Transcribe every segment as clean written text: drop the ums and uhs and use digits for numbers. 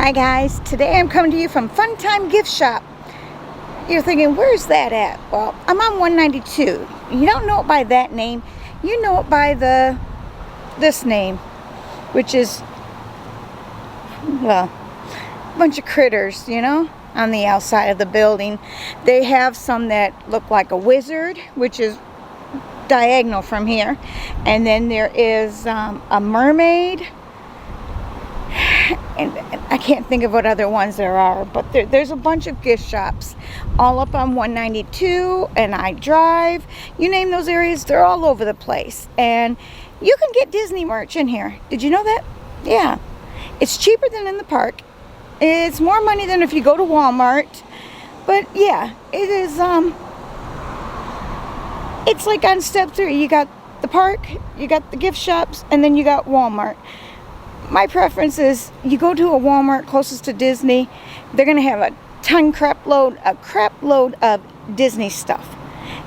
Hi guys, today I'm coming to you from Fun Time Gift Shop. You're thinking, where's that at? Well, I'm on 192. You don't know it by that name. You know it by this name, which is, well, a bunch of critters, you know, on the outside of the building. They have some that look like a wizard, which is diagonal from here. And then there is a mermaid. And I can't think of what other ones there are, but there's a bunch of gift shops all up on 192 and I drive. You name those areas, they're all over the place. And you can get Disney merch in here. Did you know that? Yeah. It's cheaper than in the park. It's more money than if you go to Walmart. But yeah, it is, it's like on step 3. You got the park, you got the gift shops, and then you got Walmart. My preference is you go to a Walmart closest to Disney, they're going to have a crap load of Disney stuff.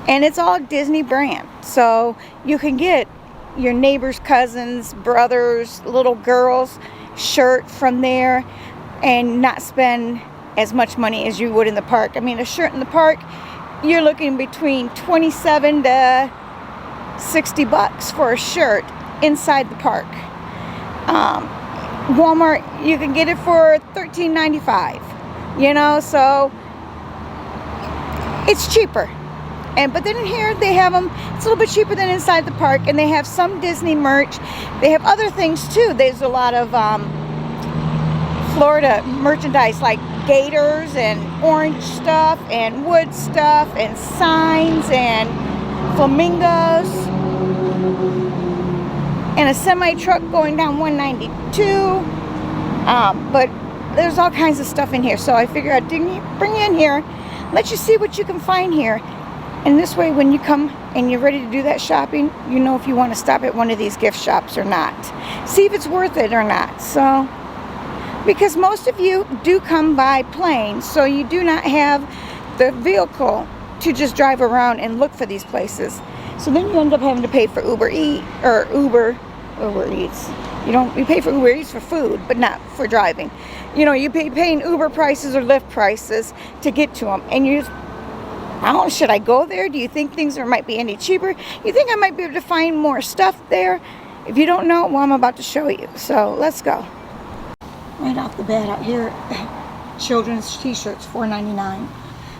And it's all Disney brand. So you can get your neighbor's cousins, brothers, little girls shirt from there and not spend as much money as you would in the park. I mean, a shirt in the park, you're looking between 27 to 60 bucks for a shirt inside the park. Walmart, you can get it for $13.95, you know, so it's cheaper. But then in here they have them, it's a little bit cheaper than inside the park, and they have some Disney merch. They have other things too. There's a lot of Florida merchandise like gators and orange stuff and wood stuff and signs and flamingos. And a semi-truck going down 192. But there's all kinds of stuff in here. So I figure I'd bring you in here, let you see what you can find here. And this way, when you come and you're ready to do that shopping, you know if you want to stop at one of these gift shops or not. See if it's worth it or not. So, because most of you do come by plane, so you do not have the vehicle to just drive around and look for these places. So then you end up having to pay for Uber Eats. You pay for Uber Eats for food, but not for driving. You know, you paying Uber prices or Lyft prices to get to them. And you just, I don't know, should I go there? Do you think things might be any cheaper? You think I might be able to find more stuff there? If you don't know, well, I'm about to show you. So let's go. Right off the bat out here, children's t-shirts, $4.99.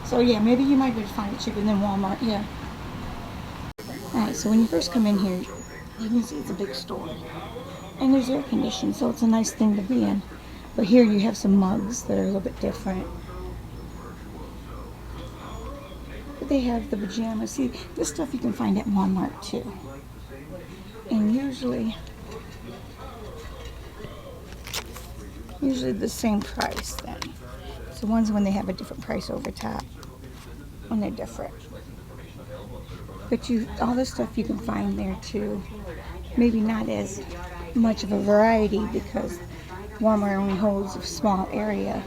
So yeah, maybe you might be able to find it cheaper than Walmart, yeah. Alright, so when you first come in here, you can see it's a big store. And there's air conditioning, so it's a nice thing to be in. But here you have some mugs that are a little bit different. But they have the pajamas. See, this stuff you can find at Walmart too. And usually the same price then. So ones when they have a different price over top. When they're different. But all this stuff you can find there too. Maybe not as much of a variety because Walmart only holds a small area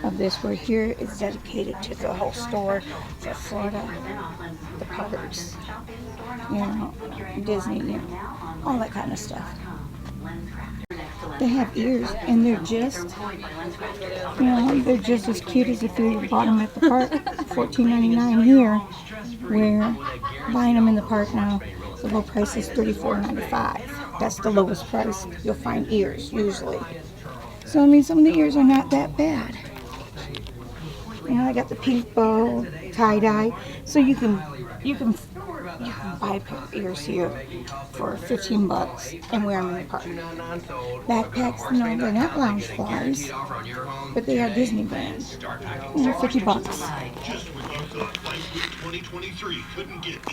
of this, where here it's dedicated to the whole store for Florida, the parks, you know, Disney, you know, all that kind of stuff. They have ears, and they're just, you know, they're just as cute as if you bought them at the park. $14.99 here, where buying them in the park now, the low price is $34.95. That's the lowest price you'll find ears usually. So I mean, some of the ears are not that bad. You know, I got the pink bow, tie-dye, so you can buy a pair of ears here for 15 bucks and wear them in the park. Backpacks, no, they're not lounge flies, but they are Disney brand. They're 50 bucks.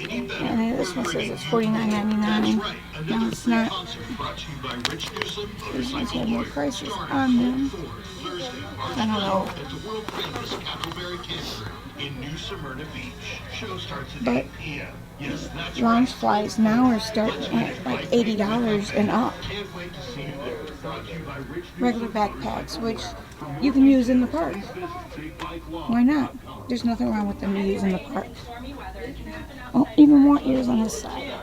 And this one says it's $49.99. No, it's not. These ones have more prices on them. I don't know. But lounge flies now are starting at like $80 and up. Regular backpacks, which you can use in the park. Why not? There's nothing wrong with them to use in the park. Oh, even more ears on this side.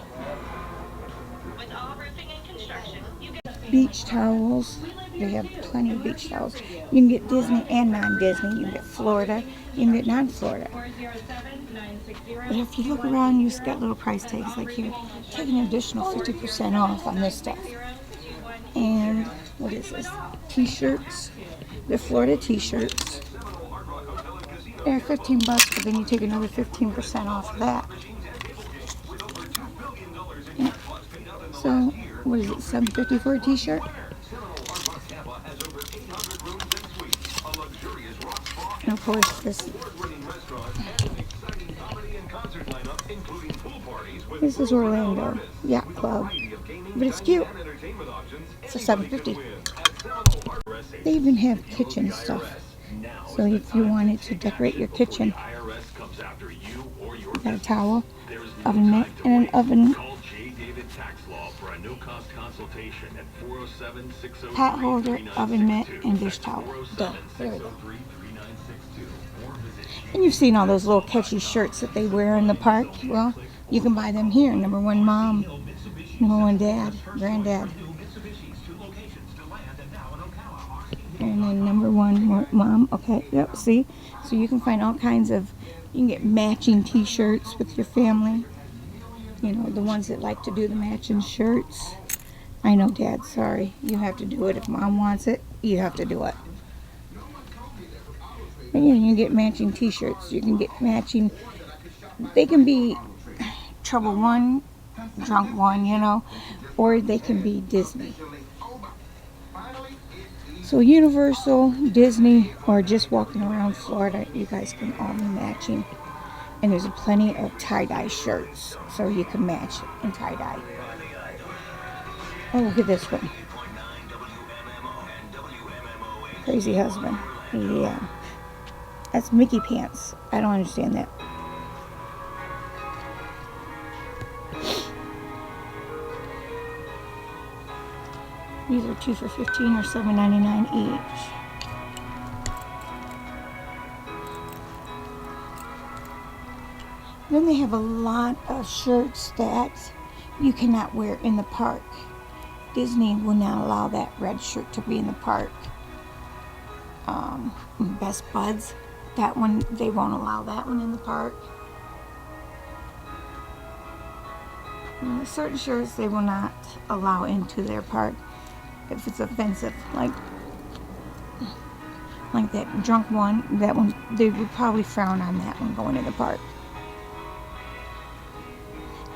Beach towels. They have plenty of beach towels. You can get Disney and non-Disney. You can get Florida. You can get non-Florida. But if you look around, you've got little price tags like here. Take an additional 50% off on this stuff. And what is this? T-shirts. They're Florida T-shirts. They're $15, but then you take another 15% off of that. Yeah. So, what is it? $7.50 for a T-shirt? And of course, this is Orlando Yacht Club, but it's cute. It's a $7.50. They even have kitchen stuff. So if you wanted to decorate your kitchen, you got a towel, oven mitt, and an oven pot holder, oven mitt, and dish towel. Done. There we go. And you've seen all those little catchy shirts that they wear in the park. Well, you can buy them here. Number one mom, number one dad, granddad. And then number one mom. Okay, yep, see? So you can find all kinds of, you can get matching t-shirts with your family. You know, the ones that like to do the matching shirts. I know, Dad, sorry. You have to do it. If Mom wants it, you have to do it. And yeah, you can get matching t-shirts. You can get matching, they can be Trouble One, Drunk One, you know, or they can be Disney. So Universal, Disney, or just walking around Florida, you guys can all be matching. And there's plenty of tie-dye shirts, so you can match in tie-dye. Oh, look at this one. Crazy Husband. Yeah. That's Mickey pants. I don't understand that. These are 2 for $15 or $7.99 each. Then they have a lot of shirts that you cannot wear in the park. Disney will not allow that red shirt to be in the park. Best Buds, that one, they won't allow that one in the park. Certain shirts they will not allow into their park if it's offensive, like that Drunk One. That one, they would probably frown on that one going in the park.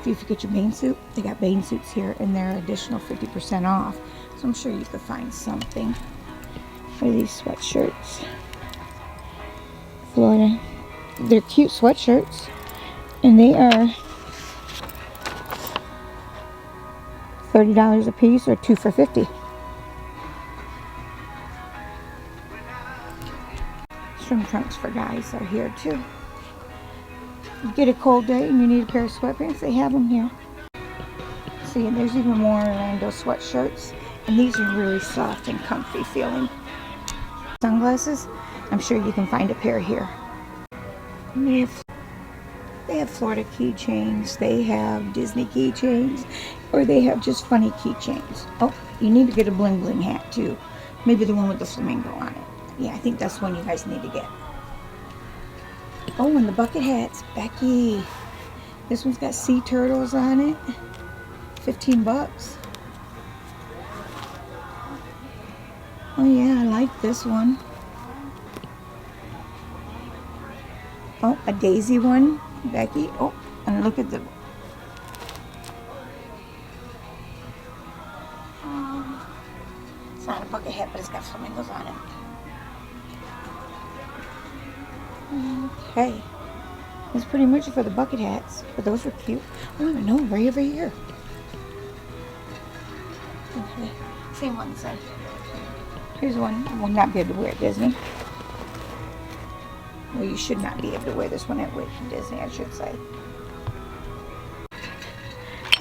If you forget your Bane suit, they got Bane suits here, and they're additional 50% off. So I'm sure you could find something. What are these sweatshirts? Florida. They're cute sweatshirts, and they are $30 a piece, or 2 for $50. Swim trunks for guys are here too. You get a cold day and you need a pair of sweatpants, they have them here. See, and there's even more Orlando sweatshirts, and these are really soft and comfy feeling. Sunglasses, I'm sure you can find a pair here. And they have Florida keychains, they have Disney keychains, or they have just funny keychains. Oh, you need to get a bling bling hat too. Maybe the one with the flamingo on it. Yeah, I think that's one you guys need to get. Oh, and the bucket hats, Becky. This one's got sea turtles on it. $15. Oh yeah, I like this one. Oh, a daisy one, Becky. Oh, and look at the... it's not a bucket hat, but it's got flamingos on it. Okay. That's pretty much it for the bucket hats, but those are cute. Oh, no, right over here. Okay. Same one, so. Here's one you will not be able to wear at Disney. Well, you should not be able to wear this one at Disney, I should say.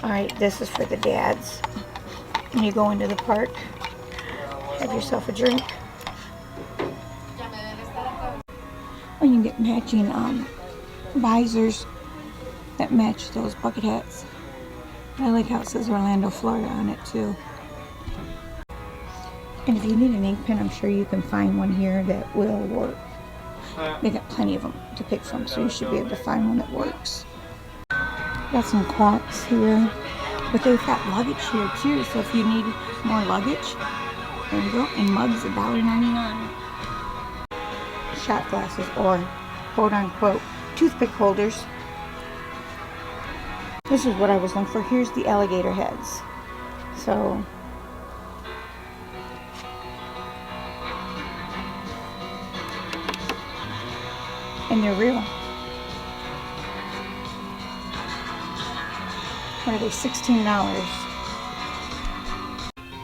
Alright, this is for the dads. When you go into the park, have yourself a drink. Or you can get matching visors that match those bucket hats. I like how it says Orlando, Florida on it too. And if you need an ink pen, I'm sure you can find one here that will work. They got plenty of them to pick from, so you should be able to find one that works. Got some clocks here, but they've got luggage here too, so if you need more luggage, there you go. And mugs, $1.99. Shot glasses, or quote-unquote toothpick holders. This is what I was looking for. Here's the alligator heads. So, and they're real. What are they? $16.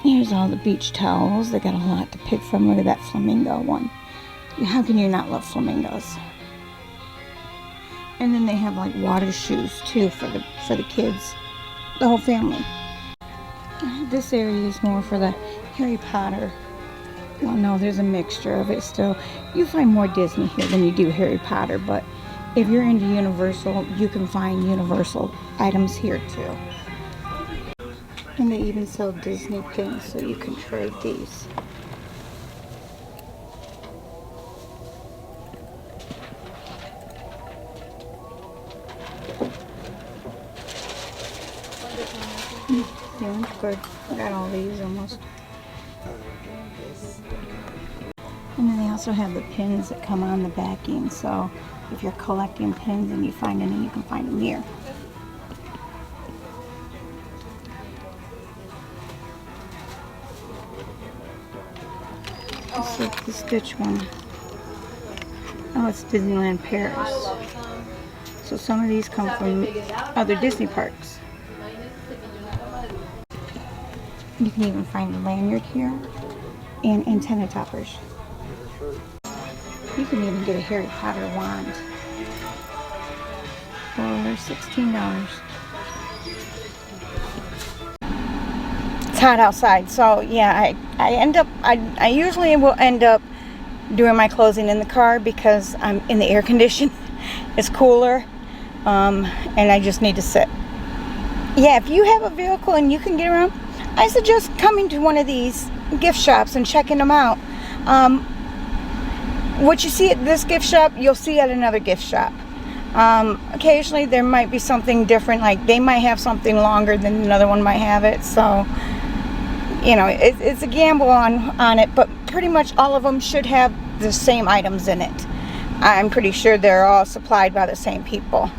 Here's all the beach towels. They got a lot to pick from. Look at that flamingo one. How can you not love flamingos? And then they have like water shoes too for the kids, the whole family. This area is more for the Harry Potter. Well, no, there's a mixture of it still. You find more Disney here than you do Harry Potter, but if you're into Universal, you can find Universal items here too. And they even sell Disney pins, so you can trade these. Yeah, that's good. I got all these almost. And then they also have the pins that come on the backing, so if you're collecting pins and you find any, you can find them here. This is the Stitch one. Oh, it's Disneyland Paris. So some of these come from other Disney parks. You can even find a lanyard here and antenna toppers. You can even get a Harry Potter wand for $16. It's hot outside, so yeah, I usually will end up doing my closing in the car because I'm in the air condition. It's cooler, and I just need to sit. Yeah, if you have a vehicle and you can get around, I suggest coming to one of these gift shops and checking them out. What you see at this gift shop, you'll see at another gift shop. Occasionally there might be something different, like they might have something longer than another one might have it, so you know, it's a gamble on it, but pretty much all of them should have the same items in it. I'm pretty sure they're all supplied by the same people.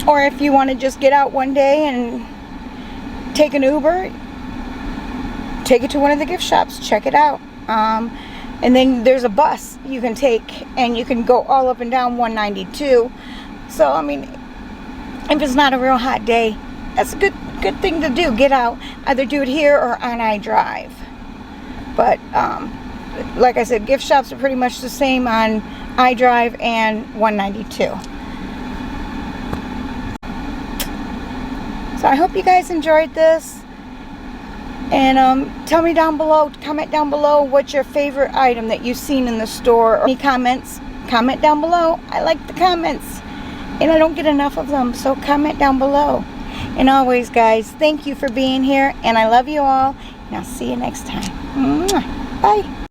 Or if you want to just get out one day and take an Uber, take it to one of the gift shops, check it out. And then there's a bus you can take, and you can go all up and down 192. So, I mean, if it's not a real hot day, that's a good thing to do. Get out, either do it here or on iDrive. But, like I said, gift shops are pretty much the same on iDrive and 192. So I hope you guys enjoyed this. And tell me down below, comment down below what's your favorite item that you've seen in the store. Or any comments, comment down below. I like the comments, and I don't get enough of them, so comment down below. And always, guys, thank you for being here, and I love you all, and I'll see you next time. Mwah. Bye.